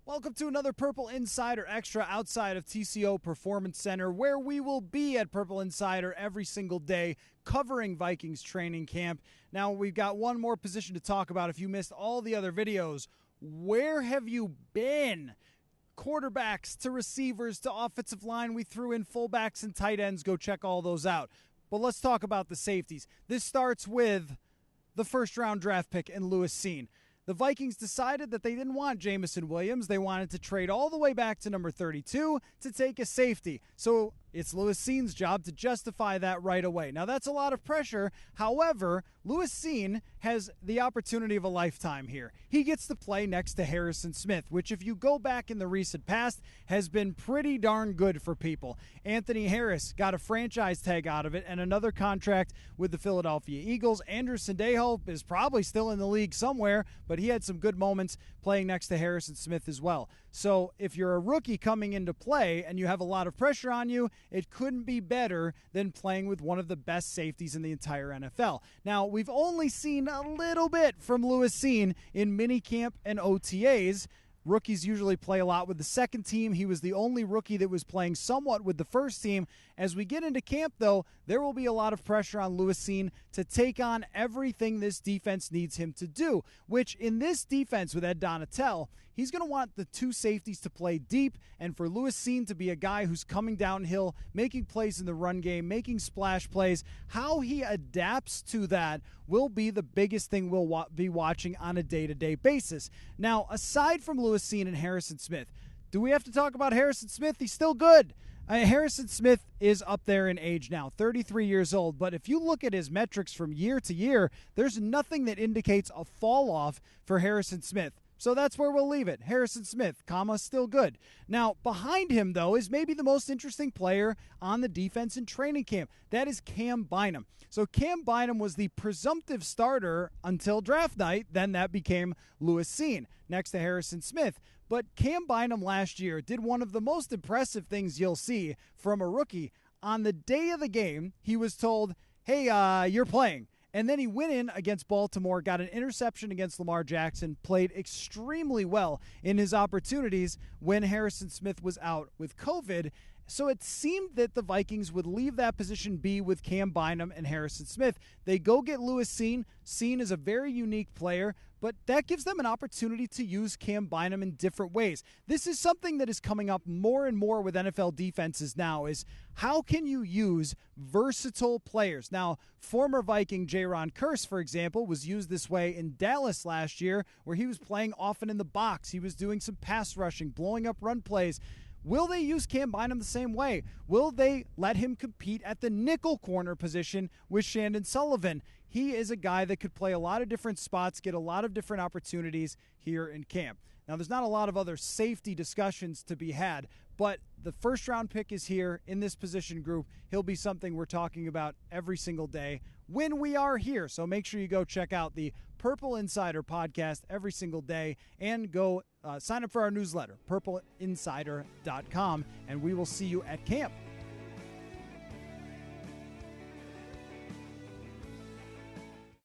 Welcome to another Purple Insider Extra outside of TCO Performance Center, where we will be at Purple Insider every single day covering Vikings training camp. Now, we've got one more position to talk about. If you missed all the other videos, where have you been? Quarterbacks to receivers to offensive line. We threw in fullbacks and tight ends. Go check all those out. But let's talk about the safeties. This starts with the first-round draft pick in Lewis Cine. The Vikings decided that they didn't want Jamison Williams. They wanted to trade all the way back to number 32 to take a safety. So it's Lewis Cine's job to justify that right away. Now, that's a lot of pressure. However, Lewis Cine has the opportunity of a lifetime here. He gets to play next to Harrison Smith, which, if you go back in the recent past, has been pretty darn good for people. Anthony Harris got a franchise tag out of it and another contract with the Philadelphia Eagles. Andrew Sendejo is probably still in the league somewhere, but he had some good moments playing next to Harrison Smith as well. So if you're a rookie coming into play and you have a lot of pressure on you, it couldn't be better than playing with one of the best safeties in the entire NFL. Now, we've only seen a little bit from Lewis Cine in minicamp and OTAs. Rookies usually play a lot with the second team. He was the only rookie that was playing somewhat with the first team. As we get into camp, though, there will be a lot of pressure on Lewis Cine to take on everything this defense needs him to do, which in this defense with Ed Donatel, he's going to want the two safeties to play deep and for Lewis Cine to be a guy who's coming downhill, making plays in the run game, making splash plays. How he adapts to that will be the biggest thing we'll be watching on a day-to-day basis. Now, aside from Lewis Cine and Harrison Smith, do we have to talk about Harrison Smith? He's still good. Harrison Smith is up there in age now, 33 years old, but if you look at his metrics from year to year, there's nothing that indicates a fall off for Harrison Smith. So that's where we'll leave it. Harrison Smith, still good. Now, behind him, though, is maybe the most interesting player on the defense in training camp. That is Cam Bynum. So Cam Bynum was the presumptive starter until draft night. Then that became Lewis Cine next to Harrison Smith. But Cam Bynum last year did one of the most impressive things you'll see from a rookie. On the day of the game, he was told, hey, you're playing. And then he went in against Baltimore, got an interception against Lamar Jackson, played extremely well in his opportunities when Harrison Smith was out with COVID. So it seemed that the Vikings would leave that position be with Cam Bynum and Harrison Smith. They go get Lewis Cine. Cine is a very unique player, but that gives them an opportunity to use Cam Bynum in different ways. This is something that is coming up more and more with NFL defenses now, is how can you use versatile players? Now, former Viking Jaron Kearse, for example, was used this way in Dallas last year, where he was playing often in the box. He was doing some pass rushing, blowing up run plays. Will they use Cam Bynum the same way? Will they let him compete at the nickel corner position with Shandon Sullivan? He is a guy that could play a lot of different spots, get a lot of different opportunities here in camp. Now, there's not a lot of other safety discussions to be had, but the first-round pick is here in this position group. He'll be something we're talking about every single day when we are here. So make sure you go check out the Purple Insider podcast every single day and go sign up for our newsletter, purpleinsider.com, and we will see you at camp.